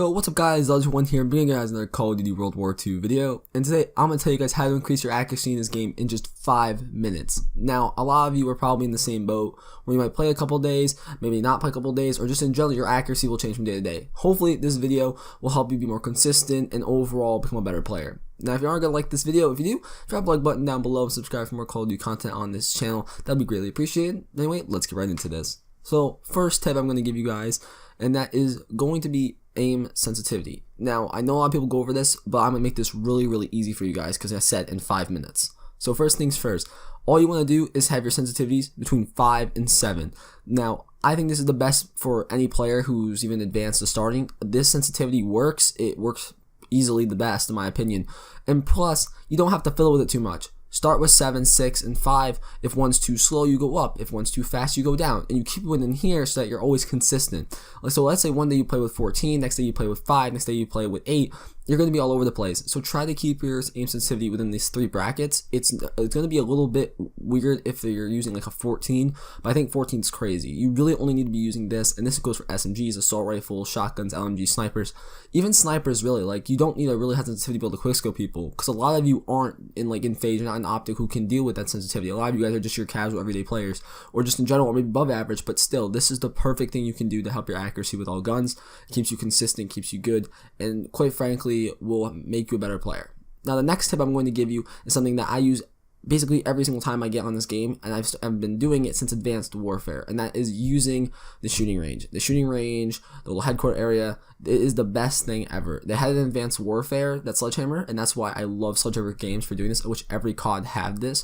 Yo, what's up guys, One here, bringing you guys another Call of Duty World War II video, and today I'm going to tell you guys how to increase your accuracy in this game in just 5 minutes. Now, a lot of you are probably in the same boat, where you might play a couple days, maybe not play a couple days, or just in general your accuracy will change from day to day. Hopefully this video will help you be more consistent and overall become a better player. Now, if you aren't going to like this video, if you do, drop the like button down below and subscribe for more Call of Duty content on this channel. That'd be greatly appreciated. Anyway, let's get right into this. So, first tip I'm going to give you guys, and that is going to be aim sensitivity. Now, I know a lot of people go over this, but I'm going to make this really easy for you guys because I said in 5 minutes. So first things first, all you want to do is have your sensitivities between 5 and 7. Now, I think this is the best for any player who's even advanced to starting. This sensitivity works. It works easily the best in my opinion. And plus, you don't have to fiddle with it too much. Start with 7, 6, and 5. If one's too slow, you go up. If one's too fast, you go down. And you keep it in here so that you're always consistent. So let's say one day you play with 14, next day you play with 5, next day you play with 8. You're going to be all over the place. So try to keep your aim sensitivity within these 3 brackets. It's going to be a little bit weird if you're using like a 14, but I think 14 is crazy. You really only need to be using this, and this goes for SMGs, assault rifles, shotguns, LMG, snipers. Even snipers, really, like you don't need a really high sensitivity to be able to quickscope people, because a lot of you aren't in phase, you're not in optic who can deal with that sensitivity. A lot of you guys are just your casual everyday players, or just in general, or maybe above average, but still, this is the perfect thing you can do to help your accuracy with all guns. It keeps you consistent, keeps you good, and quite frankly, will make you a better player. Now, the next tip I'm going to give you is something that I use basically every single time I get on this game, and I've been doing it since Advanced Warfare, and that is using the shooting range. The shooting range, the little headquarter area, it is the best thing ever. They had an Advanced Warfare, that Sledgehammer, and that's why I love Sledgehammer games for doing this, which every COD had this.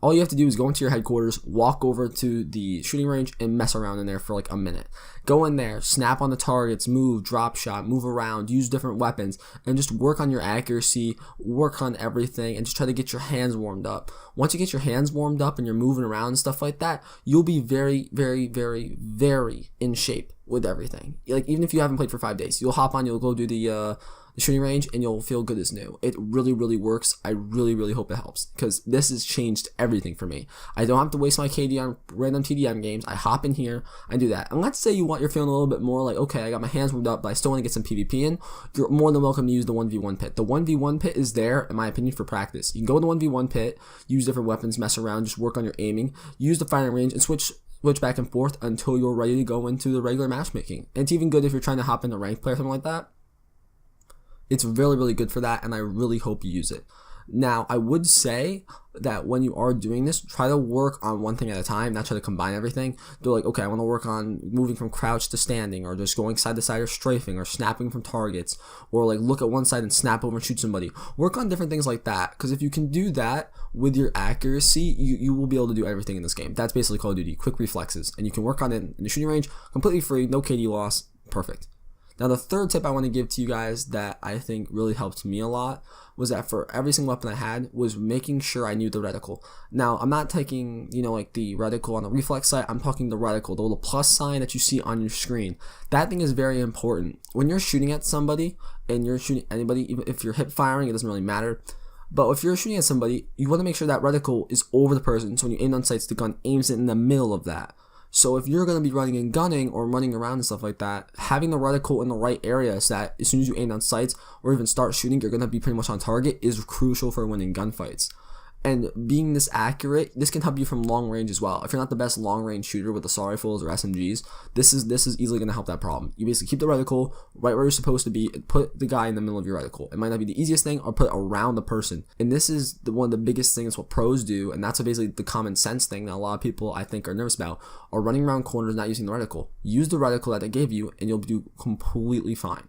All you have to do is go into your headquarters, walk over to the shooting range, and mess around in there for like a minute. Go in there, snap on the targets, move, drop shot, move around, use different weapons, and just work on your accuracy, work on everything, and just try to get your hands warmed up. Once you get your hands warmed up and you're moving around and stuff like that, you'll be very in shape with everything. Like, even if you haven't played for 5 days, you'll hop on, you'll go do the shooting range, and you'll feel good as new. It really works. I really hope it helps, because this has changed everything for me. I don't have to waste my KD on random TDM games. I hop in here, I do that. And let's say you're feeling a little bit more like, okay, I got my hands warmed up, but I still want to get some PvP in. You're more than welcome to use the 1v1 pit. The 1v1 pit is there, in my opinion, for practice. You can go in the 1v1 pit, use different weapons, mess around, just work on your aiming, use the firing range, and switch back and forth until you're ready to go into the regular matchmaking. And it's even good if you're trying to hop into ranked play or something like that. It's really good for that, and I really hope you use it. Now, I would say that when you are doing this, try to work on one thing at a time, not try to combine everything. Do like, okay, I want to work on moving from crouch to standing, or just going side to side, or strafing, or snapping from targets, or like look at one side and snap over and shoot somebody. Work on different things like that, because if you can do that with your accuracy, you will be able to do everything in this game. That's basically Call of Duty, quick reflexes, and you can work on it in the shooting range, completely free, no KD loss, perfect. Now, the third tip I want to give to you guys that I think really helped me a lot was that for every single weapon I had was making sure I knew the reticle. Now, I'm not taking, like the reticle on the reflex side. I'm talking the reticle, the little plus sign that you see on your screen. That thing is very important. When you're shooting at somebody and you're shooting anybody, even if you're hip firing, it doesn't really matter. But if you're shooting at somebody, you want to make sure that reticle is over the person. So when you aim on sights, the gun aims it in the middle of that. So if you're going to be running and gunning or running around and stuff like that, having the reticle in the right area so that as soon as you aim down sights or even start shooting, you're going to be pretty much on target is crucial for winning gunfights. And being this accurate, this can help you from long range as well. If you're not the best long range shooter with assault rifles or SMGs, this is easily going to help that problem. You basically keep the reticle right where you're supposed to be and put the guy in the middle of your reticle. It might not be the easiest thing, or put it around the person. And this is one of the biggest things what pros do, and that's what basically the common sense thing that a lot of people I think are nervous about, are running around corners not using the reticle. Use the reticle that they gave you and you'll do completely fine.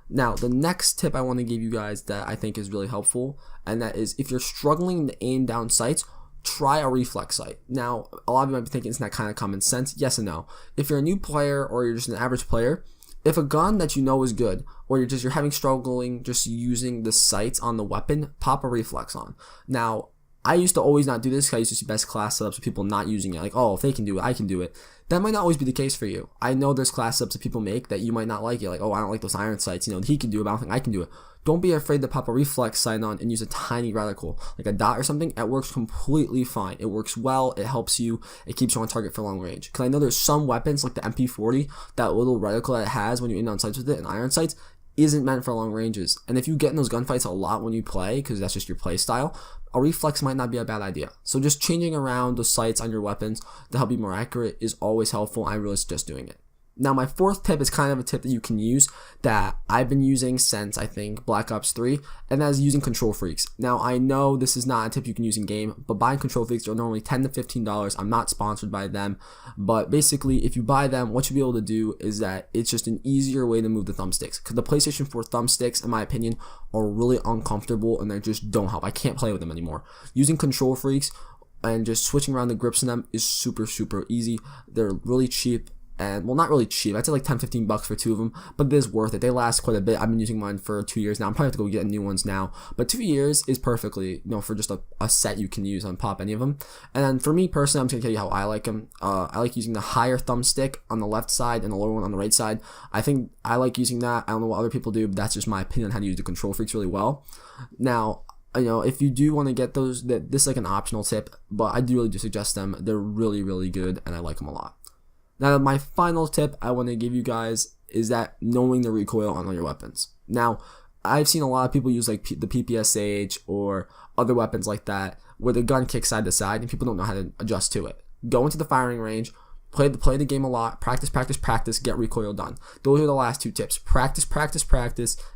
Now, the next tip I want to give you guys that I think is really helpful, and that is if you're struggling to aim down sights, try a reflex sight. Now, a lot of you might be thinking it's not kind of common sense. Yes and no. If you're a new player or you're just an average player, if a gun that you know is good, or you're having struggling just using the sights on the weapon, pop a reflex on. Now, I used to always not do this because I used to see best class setups of people not using it. Like, oh, if they can do it, I can do it. That might not always be the case for you. I know there's class setups that people make that you might not like it. Like, oh, I don't like those iron sights. He can do it, but I don't think I can do it. Don't be afraid to pop a reflex sight on and use a tiny reticle, like a dot or something. It works completely fine. It works well. It helps you. It keeps you on target for long range. Because I know there's some weapons, like the MP40, that little reticle that it has when you aim on sights with it, and iron sights, isn't meant for long ranges. And if you get in those gunfights a lot when you play, because that's just your play style, a reflex might not be a bad idea. So just changing around the sights on your weapons to help be more accurate is always helpful. I really suggest doing it. Now, my fourth tip is kind of a tip that you can use that I've been using since, I think, Black Ops 3, and that is using control freaks. Now, I know this is not a tip you can use in game, but buying control freaks are normally $10 to $15. I'm not sponsored by them, but basically, if you buy them, what you'll be able to do is that it's just an easier way to move the thumbsticks, because the PlayStation 4 thumbsticks, in my opinion, are really uncomfortable, and they just don't help. I can't play with them anymore. Using control freaks and just switching around the grips in them is super, super easy. They're really cheap. And, well, not really cheap. I'd say like $10-15 for two of them, but it is worth it. They last quite a bit. I've been using mine for 2 years now. I'm probably have to go get new ones now, but 2 years is perfectly, for just a set you can use on pop any of them. And then for me personally, I'm just gonna tell you how I like them. I like using the higher thumbstick on the left side and the lower one on the right side. I think I like using that. I don't know what other people do, but that's just my opinion on how to use the control freaks really well. Now, if you do want to get those, this is like an optional tip, but I do really do suggest them. They're really, really good, and I like them a lot. Now, my final tip I want to give you guys is that knowing the recoil on all your weapons. Now, I've seen a lot of people use like the PPSH or other weapons like that where the gun kicks side to side and people don't know how to adjust to it. Go into the firing range, play the game a lot, practice, get recoil done. Those are the last two tips. Practice,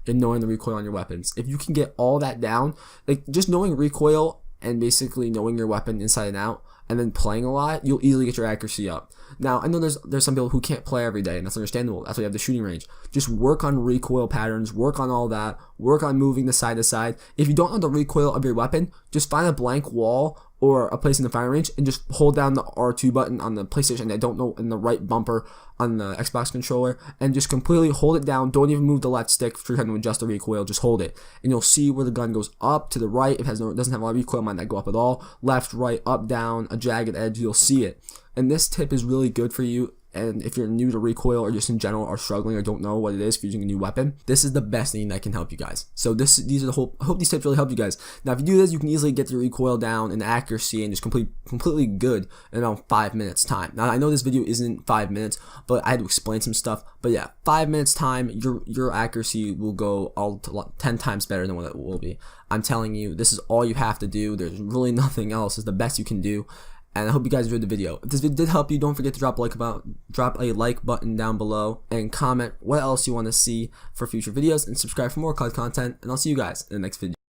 and knowing the recoil on your weapons. If you can get all that down, like just knowing recoil and basically knowing your weapon inside and out, and then playing a lot, you'll easily get your accuracy up. Now, I know there's some people who can't play every day, and that's understandable. That's why you have the shooting range. Just work on recoil patterns, work on all that, work on moving the side to side. If you don't know the recoil of your weapon, just find a blank wall or a place in the firing range and just hold down the R2 button on the PlayStation, I don't know, in the right bumper on the Xbox controller, and just completely hold it down. Don't even move the left stick if you're trying to adjust the recoil, just hold it. And you'll see where the gun goes up to the right. If it doesn't have a lot of recoil, it might not go up at all. Left, right, up, down, a jagged edge, you'll see it. And this tip is really good for you. And if you're new to recoil or just in general are struggling or don't know what it is for using a new weapon, this is the best thing that can help you guys. So I hope these tips really help you guys. Now, if you do this, you can easily get your recoil down and accuracy and just completely good in around 5 minutes time. Now, I know this video isn't 5 minutes, but I had to explain some stuff. But yeah, 5 minutes time, your accuracy will go 10 times better than what it will be. I'm telling you, this is all you have to do. There's really nothing else. It's the best you can do. And I hope you guys enjoyed the video. If this video did help you, don't forget to drop a like button down below and comment what else you want to see for future videos, and subscribe for more COD content. And I'll see you guys in the next video.